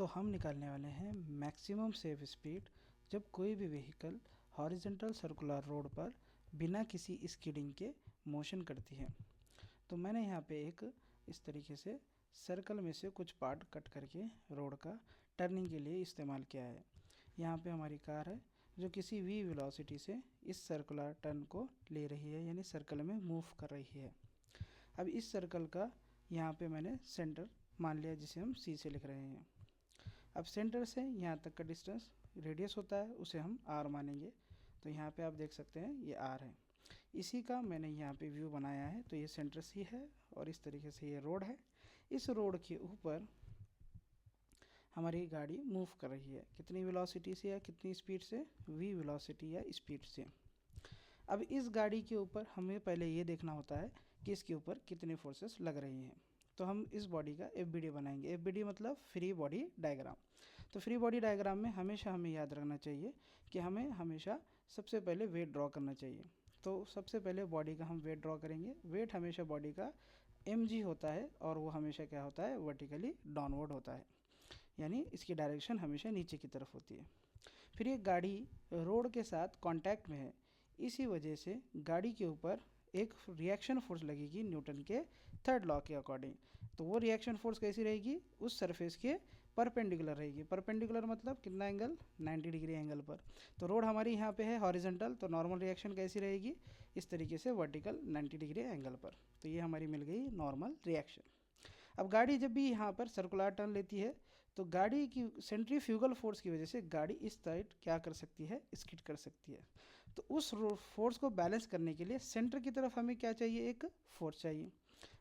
तो हम निकालने वाले हैं मैक्सिमम सेफ स्पीड जब कोई भी व्हीकल हॉरिजॉन्टल सर्कुलर रोड पर बिना किसी स्किडिंग के मोशन करती है। तो मैंने यहाँ पे एक इस तरीके से सर्कल में से कुछ पार्ट कट करके रोड का टर्निंग के लिए इस्तेमाल किया है। यहाँ पे हमारी कार है जो किसी v वेलोसिटी से इस सर्कुलर टर्न को ले रही है, यानी सर्कल में मूव कर रही है। अब इस सर्कल का यहाँ पे मैंने सेंटर मान लिया, जिसे हम C से लिख रहे हैं। अब सेंटर से यहाँ तक का डिस्टेंस रेडियस होता है, उसे हम R मानेंगे। तो यहाँ पे आप देख सकते हैं ये R है। इसी का मैंने यहाँ पे व्यू बनाया है। तो ये सेंटर C है और इस तरीके से ये रोड है। इस रोड के ऊपर हमारी गाड़ी मूव कर रही है। कितनी वेलोसिटी से या कितनी स्पीड से? v वेलोसिटी या स्पीड से। अब इस गाड़ी के ऊपर हमें पहले ये देखना होता है कि इसके ऊपर कितने फोर्सेस लग रही हैं। तो हम इस बॉडी का FBD बनाएंगे। FBD मतलब फ्री बॉडी डायग्राम। तो फ्री बॉडी डायग्राम में हमेशा हमें याद रखना चाहिए कि हमें हमेशा सबसे पहले वेट ड्रॉ करना चाहिए। तो सबसे पहले बॉडी का हम वेट ड्रॉ करेंगे। वेट हमेशा बॉडी का mg होता है और वो हमेशा क्या होता है? वर्टिकली डाउनवर्ड होता है, यानी इसकी डायरेक्शन हमेशा नीचे की तरफ होती है। फिर ये गाड़ी रोड के साथ कांटेक्ट में है, इसी वजह से गाड़ी के ऊपर एक रिएक्शन फोर्स लगेगी न्यूटन के थर्ड लॉ के अकॉर्डिंग। तो वो रिएक्शन फोर्स कैसी रहेगी? उस सरफेस के परपेंडिकुलर रहेगी। परपेंडिकुलर मतलब कितना एंगल? 90 डिग्री एंगल पर। तो रोड हमारी यहाँ पे है हॉरिजॉन्टल, तो नॉर्मल रिएक्शन कैसी रहेगी? इस तरीके से वर्टिकल 90 डिग्री एंगल पर। तो ये हमारी मिल गई नॉर्मल रिएक्शन। अब गाड़ी जब भी यहाँ पर सर्कुलर टर्न लेती है तो गाड़ी की सेंट्रीफ्यूगल फोर्स की वजह से गाड़ी इस साइड क्या कर सकती है? स्किड कर सकती है। तो उस फोर्स को बैलेंस करने के लिए सेंटर की तरफ हमें क्या चाहिए? एक फोर्स चाहिए।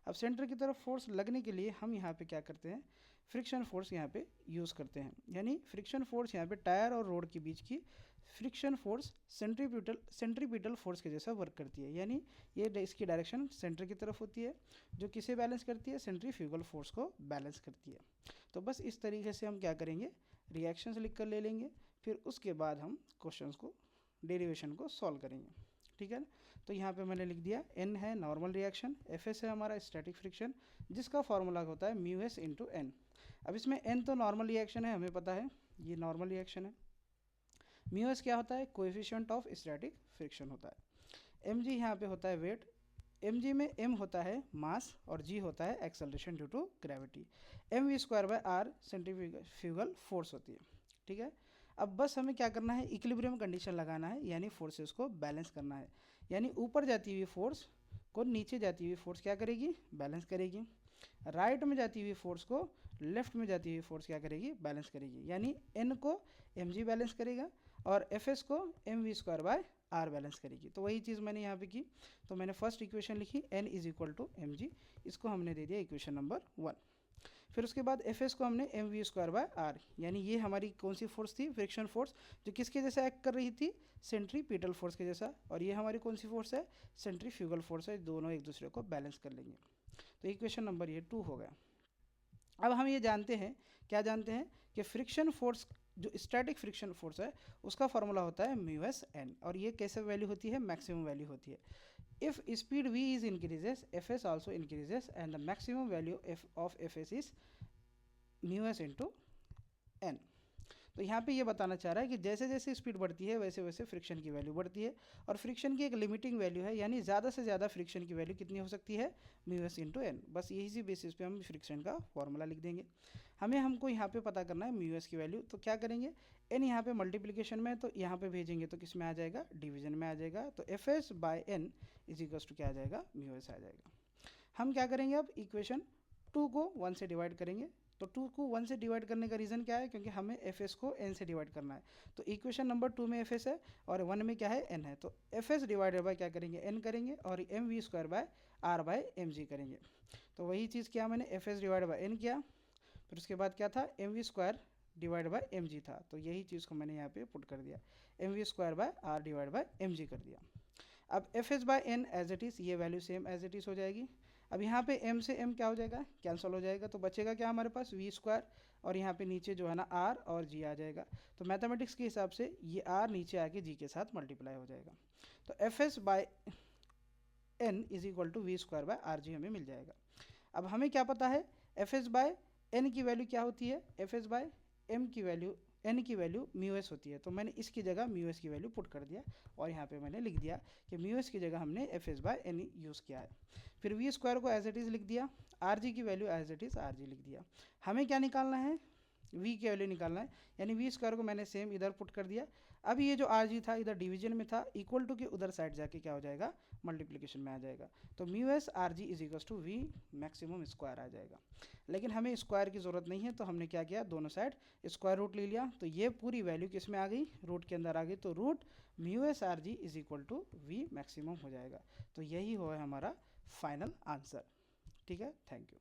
अब सेंटर की तरफ फोर्स लगने के लिए हम यहाँ पे क्या करते हैं? फ्रिक्शन फोर्स यहाँ पे यूज़ करते हैं। यानी फ्रिक्शन फोर्स यहाँ पे टायर और रोड के बीच की फ्रिक्शन फोर्स सेंट्रीपिटल फोर्स के जैसा वर्क करती है। यानी ये इसकी डायरेक्शन सेंटर की तरफ होती है, जो किसे बैलेंस करती है? सेंट्रीफ्यूगल फोर्स को बैलेंस करती है। तो बस इस तरीके से हम क्या करेंगे? रिएक्शंस लिख कर ले लेंगे, फिर उसके बाद हम क्वेश्चंस को, डेरिवेशन को सॉल्व करेंगे। ठीक है ना? तो यहाँ पे मैंने लिख दिया n है नॉर्मल रिएक्शन, Fs है हमारा स्टैटिक फ्रिक्शन, जिसका फॉर्मूला होता है μs इंटू एन। अब इसमें n तो नॉर्मल रिएक्शन है, हमें पता है ये नॉर्मल रिएक्शन है। μs क्या होता है? कोएफिशिएंट ऑफ स्टैटिक फ्रिक्शन होता है। mg यहाँ पे होता है वेट, mg में m होता है मास और g होता है acceleration due to gravity. mv²/r centrifugal force होती है। ठीक है, अब बस हमें क्या करना है? इक्विलिब्रियम कंडीशन लगाना है, यानी फोर्सेस को बैलेंस करना है। यानी ऊपर जाती हुई फोर्स को नीचे जाती हुई फोर्स क्या करेगी? बैलेंस करेगी। राइट में जाती हुई फोर्स को लेफ्ट में जाती हुई फोर्स क्या करेगी? बैलेंस करेगी। यानी n को mg बैलेंस करेगा और Fs को mv²/r बैलेंस करेगी। तो वही चीज़ मैंने यहाँ पे की। तो मैंने फर्स्ट इक्वेशन लिखी n = mg, इसको हमने दे दिया इक्वेशन नंबर 1। फिर उसके बाद Fs को हमने mv²/r, यानी ये हमारी कौन सी फोर्स थी? फ्रिक्शन फोर्स, जो किसके जैसा एक्ट कर रही थी? सेंट्रीपिटल फोर्स के जैसा। और ये हमारी कौन सी फोर्स है? सेंट्रीफ्यूगल फोर्स है। दोनों एक दूसरे को बैलेंस कर लेंगे। तो इक्वेशन नंबर ये 2 हो गया। अब हम ये जानते हैं, क्या जानते हैं? कि फ्रिक्शन फोर्स, जो स्टैटिक फ्रिक्शन फोर्स है, उसका फॉर्मूला होता है μs(n), और ये कैसे वैल्यू होती है? मैक्सिमम वैल्यू होती है। If speed v is increases, Fs also increases and the maximum value of Fs is μs into n। तो यहाँ पे ये बताना चाह रहा है कि जैसे जैसे स्पीड बढ़ती है वैसे वैसे फ्रिक्शन की वैल्यू बढ़ती है, और फ्रिक्शन की एक लिमिटिंग वैल्यू है, यानी ज़्यादा से ज़्यादा फ्रिक्शन की वैल्यू कितनी हो सकती है? μs into n। बस यही सी बेसिस पे हम फ्रिक्शन का फॉर्मूला लिख देंगे। हमको यहाँ पे पता करना है μs की वैल्यू। तो क्या करेंगे? n यहाँ पे मल्टीप्लिकेशन में, तो यहाँ पे भेजेंगे तो किस में आ जाएगा? डिवीजन में आ जाएगा। तो Fs/n = क्या आ जाएगा? μs आ जाएगा। हम क्या करेंगे? अब इक्वेशन 2 को 1 से डिवाइड करेंगे। तो 2 को 1 से डिवाइड करने का रीज़न क्या है? क्योंकि हमें Fs को n से डिवाइड करना है। तो इक्वेशन नंबर 2 में Fs है और 1 में क्या है? n है। तो Fs डिवाइडेड बाय क्या करेंगे? n करेंगे, और mv²/r/mg करेंगे। तो वही चीज़ क्या मैंने Fs डिवाइड बाय n किया, फिर उसके बाद क्या था? mv² डिवाइड बाय mg था। तो यही चीज़ को मैंने यहाँ पे पुट कर दिया, mv²/r डिवाइड बाय mg कर दिया। अब Fs/n एज इट इज़, ये value same as it is हो जाएगी। अब यहाँ पे m से m क्या हो जाएगा? कैंसिल हो जाएगा। तो बचेगा क्या हमारे पास? v², और यहाँ पे नीचे जो है ना r और g आ जाएगा। तो मैथमेटिक्स के हिसाब से ये r नीचे आके g के साथ मल्टीप्लाई हो जाएगा। तो Fs/n = v²/rg हमें मिल जाएगा। अब हमें क्या पता है? Fs/n की वैल्यू क्या होती है? Fs/n एम की वैल्यू एन की वैल्यू म्यू एस होती है, तो मैंने इसकी जगह म्यू एस की वैल्यू पुट कर दिया और यहाँ पे मैंने लिख दिया कि म्यू एस की जगह हमने F S by N use किया है। फिर वी स्क्वायर को एज इट इज़ लिख दिया, आर जी की value as it is R G लिख दिया। हमें क्या निकालना है, v की वैल्यू निकालना है, यानी वी स्क्वायर को मैंने सेम इधर पुट कर दिया। अब ये जो आर जी था इधर डिवीजन में था, इक्वल टू के उधर साइड जाके क्या हो जाएगा, मल्टीप्लिकेशन में आ जाएगा। तो mu S R G is equal to V maximum square आ जाएगा। लेकिन हमें स्क्वायर की ज़रूरत नहीं है, तो हमने क्या किया, दोनों साइड स्क्वायर रूट ले लिया। तो ये पूरी वैल्यू किस में आ गई, रूट के अंदर आ गई। तो root mu S R G is equal to V maximum हो जाएगा। तो यही हो हमारा फाइनल आंसर। ठीक है, थैंक यू।